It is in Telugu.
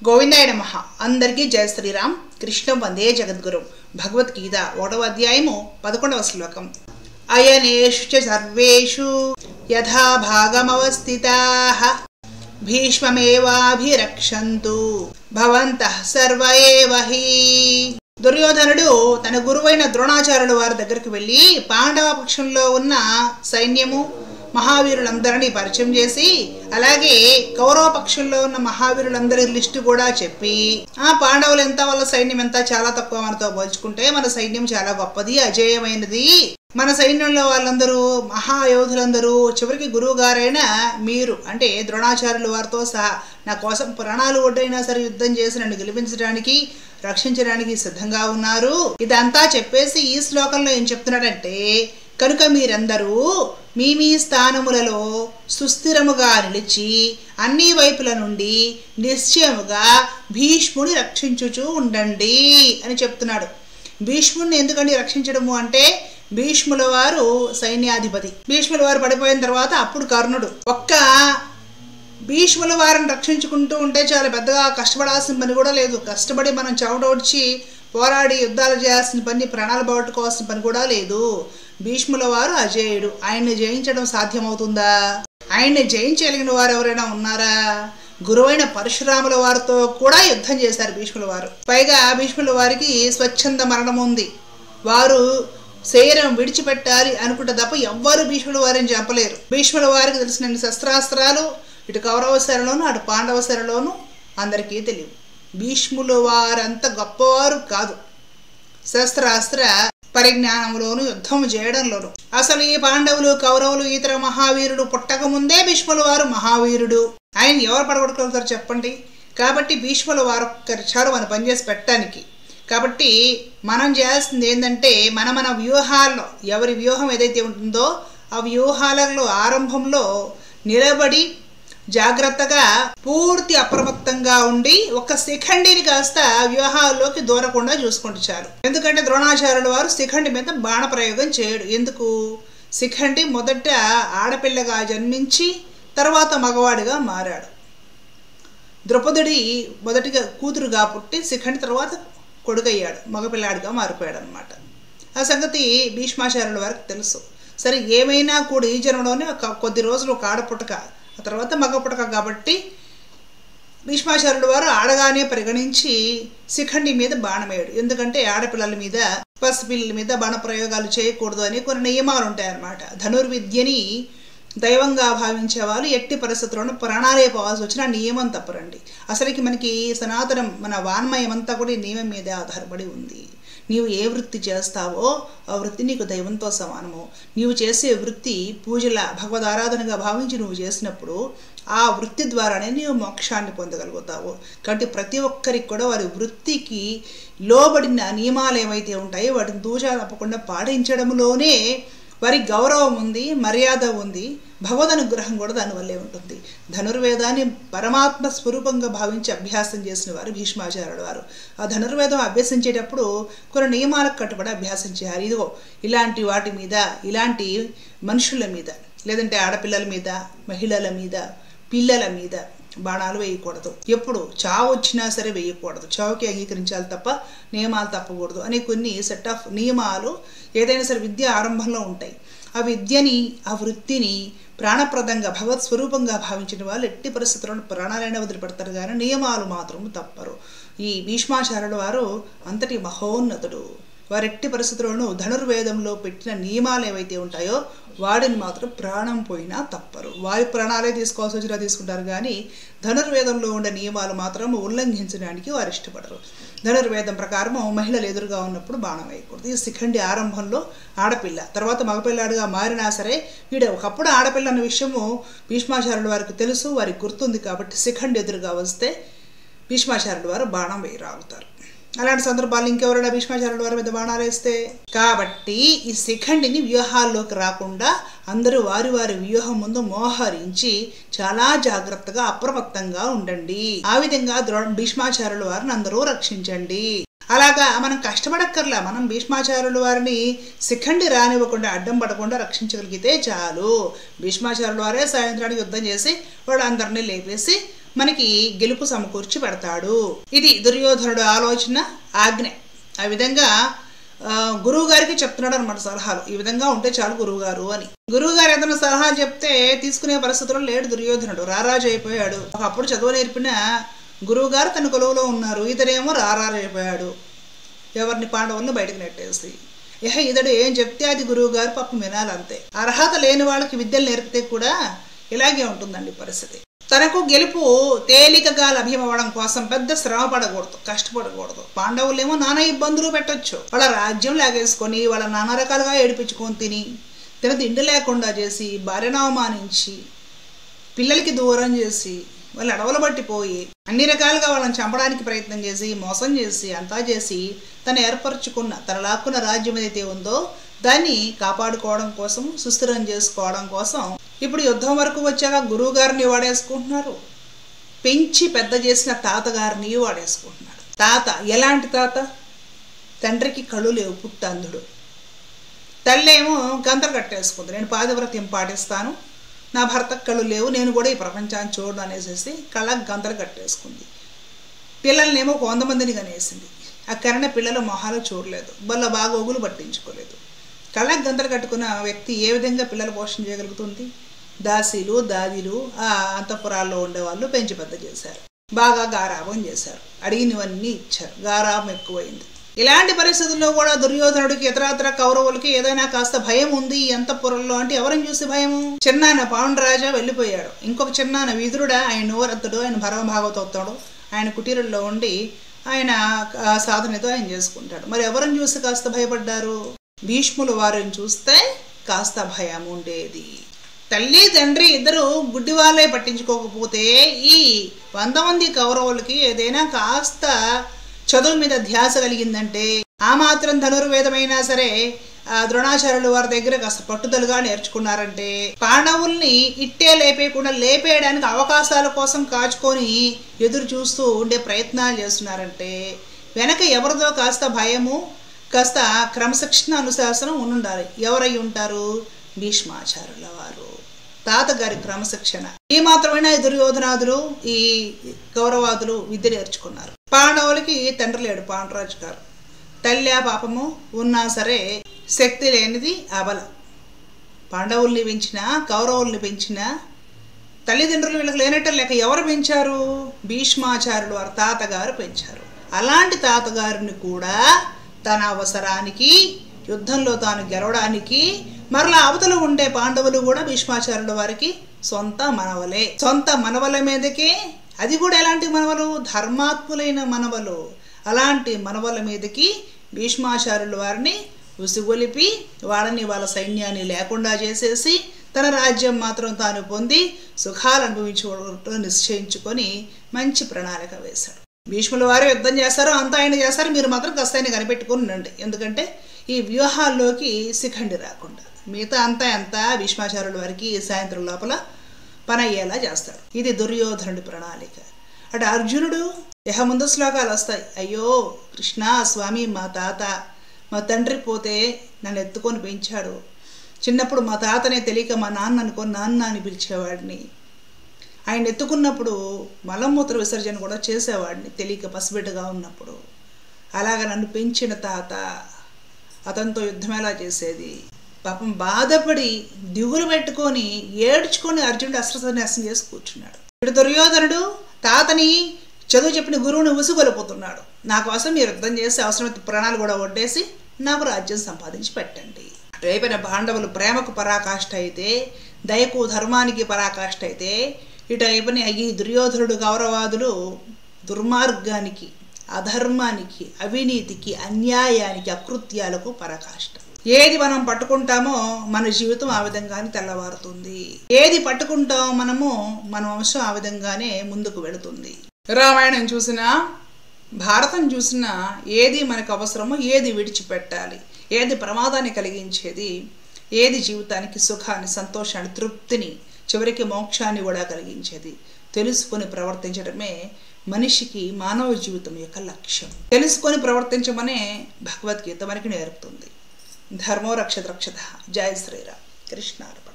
గోవిందాయ నమః. అందరికీ జయ శ్రీరామ్. కృష్ణం వందే జగద్గురు. భగవద్గీత 1వ అధ్యాయము 11వ శ్లోకం. అయనేషు చ సర్వేషు యథా భాగమవస్థితాః భీష్మమేవాభిరక్షంతు భవంతః సర్వ ఏవ హి. దుర్యోధనుడు తన గురువైన ద్రోణాచార్యుల వారి దగ్గరికి వెళ్ళి పాండవ పక్షంలో ఉన్న సైన్యము మహావీరులందరినీ పరిచయం చేసి, అలాగే కౌరవ పక్షంలో ఉన్న మహావీరులందరి లిస్టు కూడా చెప్పి, పాండవులు ఎంత, వాళ్ళ సైన్యం ఎంత, చాలా తక్కువ, మనతో పోల్చుకుంటే మన సైన్యం చాలా గొప్పది, అజేయమైనది, మన సైన్యంలో వాళ్ళందరూ మహాయోధులందరూ చివరికి గురువు గారైన మీరు అంటే ద్రోణాచార్యుల వారితో సహా నా కోసం ప్రాణాలు ఒడ్డైనా సరే యుద్ధం చేసి నన్ను గెలిపించడానికి రక్షించడానికి సిద్ధంగా ఉన్నారు. ఇదంతా చెప్పేసి ఈ శ్లోకంలో ఏం చెప్తున్నాడంటే, కనుక మీరందరూ మీ మీ స్థానములలో సుస్థిరముగా నిలిచి అన్ని వైపుల నుండి నిశ్చయముగా భీష్ముని రక్షించుచూ ఉండండి అని చెప్తున్నాడు. భీష్ముడిని ఎందుకండి రక్షించడము అంటే, భీష్ముల వారు సైన్యాధిపతి. భీష్ముల వారు పడిపోయిన తర్వాత అప్పుడు కర్ణుడు. ఒక్క భీష్ముల వారిని రక్షించుకుంటూ ఉంటే చాలా పెద్దగా కష్టపడాల్సిన పని కూడా లేదు. కష్టపడి మనం చెవడొచ్చి పోరాడి యుద్ధాలు చేయాల్సిన పని, ప్రాణాలు పోగొట్టుకోవాల్సిన పని కూడా లేదు. భీష్ముల వారు అజేయుడు. ఆయన్ని జయించడం సాధ్యమవుతుందా? ఆయన్ని జయించగలిగిన వారు ఎవరైనా ఉన్నారా? గురువైన పరశురాముల వారితో కూడా యుద్ధం చేశారు భీష్ముల వారు. పైగా భీష్ముల వారికి స్వచ్ఛంద మరణం ఉంది. వారు శరీరం విడిచిపెట్టాలి అనుకుంటే తప్ప ఎవ్వరు భీష్ముల వారిని చంపలేరు. భీష్ముల వారికి తెలిసిన శస్త్రాస్త్రాలు ఇటు కౌరవ శరలోను అటు పాండవ శరలోను అందరికీ తెలియవు. భీష్ముల వారంత గొప్పవారు కాదు శస్త్రాస్త్ర పరిజ్ఞానంలోను యుద్ధం చేయడంలోను. అసలు ఈ పాండవులు కౌరవులు ఇతర మహావీరుడు పుట్టక ముందే భీష్ముల వారు మహావీరుడు. ఆయన ఎవరు పడగొట్టుకోగలుగుతారు చెప్పండి? కాబట్టి భీష్ముల వారు ఒక్కరిచారు మన పనిచేసి పెట్టడానికి. కాబట్టి మనం చేయాల్సింది ఏంటంటే, మన వ్యూహాల్లో ఎవరి వ్యూహం ఏదైతే ఉంటుందో ఆ వ్యూహాలలో ఆరంభంలో నిలబడి జాగ్రత్తగా పూర్తి అప్రమత్తంగా ఉండి ఒక శిఖండిని కాస్త వ్యూహాల్లోకి దూరకుండా చూసుకుంటే చాలు. ఎందుకంటే ద్రోణాచార్యుల వారు శిఖండి మీద బాణ ప్రయోగం చేయడు. ఎందుకు? శిఖండి మొదట ఆడపిల్లగా జన్మించి తర్వాత మగవాడిగా మారాడు. ద్రౌపది మొదటిగా కూతురుగా పుట్టి శిఖండి తర్వాత కొడుకయ్యాడు, మగపిల్లాడిగా మారిపోయాడు అనమాట. ఆ సంగతి భీష్మాచార్యుల వారికి తెలుసు. సరే, ఏమైనా కూడా ఈ జన్మలోనే కొద్ది రోజులు ఒక ఆడపుట్టక, ఆ తర్వాత మగ పుట్టక, కాబట్టి భీష్మాచార్యుల వారు ఆడగానే పరిగణించి శిఖండి మీద బాణమేయడు. ఎందుకంటే ఆడపిల్లల మీద, పసిపిల్లల మీద బాణ ప్రయోగాలు చేయకూడదు అని కొన్ని నియమాలు ఉంటాయన్నమాట. ధనుర్విద్యని దైవంగా భావించే వాళ్ళు ఎట్టి పరిస్థితుల్లోనూ ప్రాణాలే పోవాల్సి వచ్చిన నియమం తప్పరండి. అసలుకి మనకి సనాతనం, మన వాన్మయం అంతా కూడా ఈ నియమం మీదే ఆధారపడి ఉంది. నీవు ఏ వృత్తి చేస్తావో ఆ వృత్తి నీకు దైవంతో సమానము. నీవు చేసే వృత్తి పూజల భగవద్ ఆరాధనగా భావించి నువ్వు చేసినప్పుడు ఆ వృత్తి ద్వారానే నీవు మోక్షాన్ని పొందగలుగుతావు. కాబట్టి ప్రతి ఒక్కరికి కూడా వారి వృత్తికి లోబడిన నియమాలు ఏవైతే ఉంటాయో వాటిని దూచా తప్పకుండా పాటించడంలోనే వారి గౌరవం ఉంది, మర్యాద ఉంది, భగవద్ అనుగ్రహం కూడా దానివల్లే ఉంటుంది. ధనుర్వేదాన్ని పరమాత్మ స్వరూపంగా భావించి అభ్యాసం చేసిన వారు భీష్మాచార్యుల వారు. ఆ ధనుర్వేదం అభ్యసించేటప్పుడు కొన్ని నియమాలకు కట్టుబడి అభ్యాసం చేయాలి. ఇదిగో ఇలాంటి వాటి మీద, ఇలాంటి మనుషుల మీద, లేదంటే ఆడపిల్లల మీద, మహిళల మీద, పిల్లల మీద బాణాలు వేయకూడదు. ఎప్పుడు చావు వచ్చినా సరే వేయకూడదు. చావుకి అంగీకరించాలి తప్ప నియమాలు తప్పకూడదు అనే కొన్ని సెట్ ఆఫ్ నియమాలు ఏదైనా సరే విద్య ఆరంభంలో ఉంటాయి. ఆ విద్యని, ఆ వృత్తిని ప్రాణప్రదంగా భగవత్ స్వరూపంగా భావించిన వాళ్ళు ఎట్టి పరిస్థితుల్లో ప్రాణాలైనా వదిలిపెడతారు, కానీ నియమాలు మాత్రం తప్పరు. ఈ భీష్మాచార్యుల వారు అంతటి మహోన్నతుడు. వారెట్టి పరిస్థితుల్లోనూ ధనుర్వేదంలో పెట్టిన నియమాలు ఏవైతే ఉంటాయో వాడిని మాత్రం ప్రాణం పోయినా తప్పరు. వారి ప్రాణాలే తీసుకోవాల్సి వచ్చినా తీసుకుంటారు, కానీ ధనుర్వేదంలో ఉండే నియమాలు మాత్రం ఉల్లంఘించడానికి వారు ఇష్టపడరు. ధనుర్వేదం ప్రకారం మహిళలు ఎదురుగా ఉన్నప్పుడు బాణం వేయకూడదు. ఈ శిఖండి ఆరంభంలో ఆడపిల్ల, తర్వాత మగపిల్లాడిగా మారినా సరే వీడు ఒకప్పుడు ఆడపిల్ల అన్న విషయము భీష్మాచార్యుల వారికి తెలుసు, వారికి గుర్తుంది. కాబట్టి శిఖండి ఎదురుగా వస్తే భీష్మాచార్యుల వారు బాణం వేయరాగుతారు. అలాంటి సందర్భాలు ఇంకెవరైనా భీష్మాచార్యుల వారి మీద బాణాలు వేస్తే, కాబట్టి ఈ శిఖండిని వ్యూహాల్లోకి రాకుండా అందరూ వారి వారి వ్యూహం ముందు మోహరించి చాలా జాగ్రత్తగా అప్రమత్తంగా ఉండండి. ఆ విధంగా భీష్మాచార్యుల వారిని అందరూ రక్షించండి. అలాగా మనం కష్టపడక్కర్లా. మనం భీష్మాచార్యుల వారిని శిఖండి రానివ్వకుండా, అడ్డం పడకుండా రక్షించగలిగితే చాలు. భీష్మాచార్యుల వారే సాయంత్రానికి యుద్ధం చేసి వాళ్ళందరినీ లేపేసి మనకి గెలుపు సమకూర్చి పెడతాడు. ఇది దుర్యోధనుడు ఆలోచన, ఆజ్ఞ. ఆ విధంగా గురువు గారికి చెప్తున్నాడు అనమాట సలహాలు. ఈ విధంగా ఉంటే చాలు గురువు గారు అని. గురువు గారు ఏదైనా సలహా చెప్తే తీసుకునే పరిస్థితుల్లో లేడు దుర్యోధనుడు, రారాజు అయిపోయాడు. ఒకప్పుడు చదువు నేర్పిన గురువు గారు తన కొలువులో ఉన్నారు, ఇతడేమో రారాజు అయిపోయాడు, ఎవరిని పాండవులను బయటకు నెట్టేసి. ఇతడు ఏం చెప్తే అది గురువు గారు పాపం వినాలంతే. అర్హత లేని వాళ్ళకి విద్యలు నేర్పితే కూడా ఇలాగే ఉంటుందండి పరిస్థితి. తనకు గెలుపు తేలికగా లభ్యమవ్వడం కోసం పెద్ద శ్రమ పడకూడదు, కష్టపడకూడదు. పాండవులేమో నానా ఇబ్బందులు పెట్టొచ్చు, వాళ్ళ రాజ్యం లాగేసుకొని వాళ్ళ నానా రకాలుగా ఏడిపించుకొని తిన తిండి లేకుండా చేసి, భార్యను అవమానించి, పిల్లలకి దూరం చేసి, వాళ్ళు అడవులు పట్టిపోయి అన్ని రకాలుగా వాళ్ళని చంపడానికి ప్రయత్నం చేసి, మోసం చేసి, అంతా చేసి తను ఏర్పరచుకున్న, తన లాక్కున్న రాజ్యం ఏదైతే ఉందో దాన్ని కాపాడుకోవడం కోసం, సుస్థిరం చేసుకోవడం కోసం ఇప్పుడు యుద్ధం వరకు వచ్చాక గురువు గారిని వాడేసుకుంటున్నారు, పెంచి పెద్ద చేసిన తాతగారిని వాడేసుకుంటున్నాడు. తాత ఎలాంటి తాత? తండ్రికి కళ్ళు లేవు, పుట్టంధుడు. తల్లేమో గంతలు కట్టేసుకుంది, నేను పాతివ్రత్యం పాటిస్తాను, నా భర్తకు కళ్ళు లేవు, నేను కూడా ఈ ప్రపంచాన్ని చూడను అనేసి కళ్ళకు గంతలు కట్టేసుకుంది. పిల్లల్నేమో 100 మందిని కనేసింది. ఆ కరణ పిల్లల మొహాలు చూడలేదు, బల్ల బాగోగులు పట్టించుకోలేదు. కళ్ళకు గంతలు కట్టుకున్న వ్యక్తి ఏ విధంగా పిల్లలు పోషణ చేయగలుగుతుంది? దాసీలు, దాదీలు, ఆ అంతఃపురాల్లో ఉండేవాళ్ళు పెంచి పెద్ద చేశారు, బాగా గారాబం చేశారు, అడిగినవన్నీ ఇచ్చారు, గారాబం ఎక్కువైంది. ఇలాంటి పరిస్థితుల్లో కూడా దుర్యోధనుడికి ఇతరత్ర కౌరవులకి ఏదైనా కాస్త భయం ఉంది ఈ అంతఃపురంలో అంటే ఎవరిని చూసి భయము? చిన్నాన పాండురాజా వెళ్ళిపోయాడు, ఇంకొక చిన్నాన విదురుడా, ఆయన నోరత్తుడు, ఆయన భరమభాగవతోడు, ఆయన కుటీరుల్లో ఉండి ఆయన సాధనతో ఆయన చేసుకుంటాడు. మరి ఎవరిని చూసి కాస్త భయపడ్డారు? భీష్ములు వారిని చూస్తే కాస్త భయం ఉండేది. తల్లి తండ్రి ఇద్దరు గుడ్డి వాళ్ళే పట్టించుకోకపోతే ఈ 100 మంది కౌరవులకి ఏదైనా కాస్త చదువు మీద ధ్యాస కలిగిందంటే, ఆ మాత్రం ధనుర్వేదమైనా సరే ద్రోణాచార్యులు వారి దగ్గర కాస్త పట్టుదలగా నేర్చుకున్నారంటే, పాండవుల్ని ఇట్టే లేపేయకుండా లేపేయడానికి అవకాశాల కోసం కాచుకొని ఎదురు చూస్తూ ఉండే ప్రయత్నాలు చేస్తున్నారంటే వెనక ఎవరిదో కాస్త భయము, కాస్త క్రమశిక్షణ, అనుశాసనం ఉండాలి. ఎవరై ఉంటారు? భీష్మాచార్యుల వారు, తాతగారి క్రమశిక్షణ. ఈ మాత్రమైనా ఈ దుర్యోధనాదులు, ఈ కౌరవాదులు విద్య నేర్చుకున్నారు. పాండవులకి తండ్రి లేడు, పాండురాజు గారు. తల్లి పాపము ఉన్నా సరే శక్తి లేనిది అబల. పాండవుల్ని పెంచినా, కౌరవుల్ని పెంచినా తల్లిదండ్రులు వీళ్ళకి లేనట్టు లేక ఎవరు పెంచారు? భీష్మాచార్యులు వారు తాతగారు పెంచారు. అలాంటి తాతగారిని కూడా తన అవసరానికి, యుద్ధంలో తాను గెలవడానికి, మరలా అవతల ఉండే పాండవులు కూడా భీష్మాచార్యుల వారికి సొంత మనవలే. సొంత మనవల మీదకే, అది కూడా ఎలాంటి మనవలు? ధర్మాత్ములైన మనవలు. అలాంటి మనవల మీదకి భీష్మాచార్యుల వారిని ఉసిగొలిపి వాళ్ళని, వాళ్ళ సైన్యాన్ని లేకుండా చేసేసి తన రాజ్యం మాత్రం తాను పొంది సుఖాలు అనుభవించుకోవడం నిశ్చయించుకొని మంచి ప్రణాళిక వేశాడు. భీష్ముల వారు యుద్ధం చేస్తారు, అంతా ఆయన చేస్తారు, మీరు మాత్రం కాస్త ఆయన కనిపెట్టుకుని ఉండండి. ఎందుకంటే ఈ వ్యూహాల్లోకి శిఖండి రాకుండా మిగతా అంతా భీష్మాచార్యుల వారికి సాయంత్రం లోపల పని అయ్యేలా చేస్తాడు. ఇది దుర్యోధనుడి ప్రణాళిక. అటు అర్జునుడు ముందు శ్లోకాలు వస్తాయి. అయ్యో కృష్ణ స్వామి, మా తాత, మా తండ్రి పోతే నన్ను ఎత్తుకొని పెంచాడు. చిన్నప్పుడు మా తాతనే తెలియక మా నాన్న అనుకొని నాన్న అని పిలిచేవాడిని. ఆయన ఎత్తుకున్నప్పుడు మలమూత్ర విసర్జన కూడా చేసేవాడిని తెలియక, పసిబిడ్డగా ఉన్నప్పుడు. అలాగ నన్ను పెంచిన తాత అతనితో యుద్ధం ఎలా చేసేది? పాపం బాధపడి దిగులు పెట్టుకొని ఏడ్చుకొని అర్జునుడు అస్త్రసన్యాసం చేసి కూర్చున్నాడు. ఇప్పుడు దుర్యోధనుడు తాతని, చదువు చెప్పిన గురువుని ఉసుగొలిపోతున్నాడు. నా కోసం మీరు యుద్ధం చేసి అవసరమైతే ప్రాణాలు కూడా ఒడ్డేసి నాకు రాజ్యం సంపాదించి పెట్టండి. అటువైపున పాండవులు ప్రేమకు పరాకాష్ఠ అయితే, దయకు ధర్మానికి పరాకాష్ఠ అయితే, ఇటువైపున ఈ దుర్యోధనుడు కౌరవాదులు దుర్మార్గానికి, అధర్మానికి, అవినీతికి, అన్యాయానికి, అకృత్యాలకు పరాకాష్ఠ. ఏది మనం పట్టుకుంటామో మన జీవితం ఆ విధంగానే తెల్లవారుతుంది. ఏది పట్టుకుంటామో మన వంశం ఆ విధంగానే ముందుకు వెళుతుంది. రామాయణం చూసినా, భారతం చూసినా ఏది మనకు అవసరమో, ఏది విడిచిపెట్టాలి, ఏది ప్రమాదాన్ని కలిగించేది, ఏది జీవితానికి సుఖాన్ని, సంతోషాన్ని, తృప్తిని, చివరికి మోక్షాన్ని కూడా కలిగించేది తెలుసుకొని ప్రవర్తించడమే మనిషికి మానవ జీవితం యొక్క లక్ష్యం. తెలుసుకొని ప్రవర్తించమనే భగవద్గీత మనకి నేర్పుతుంది. ధర్మో రక్షత రక్షత. జై శ్రీరామ్. కృష్ణార్పణ.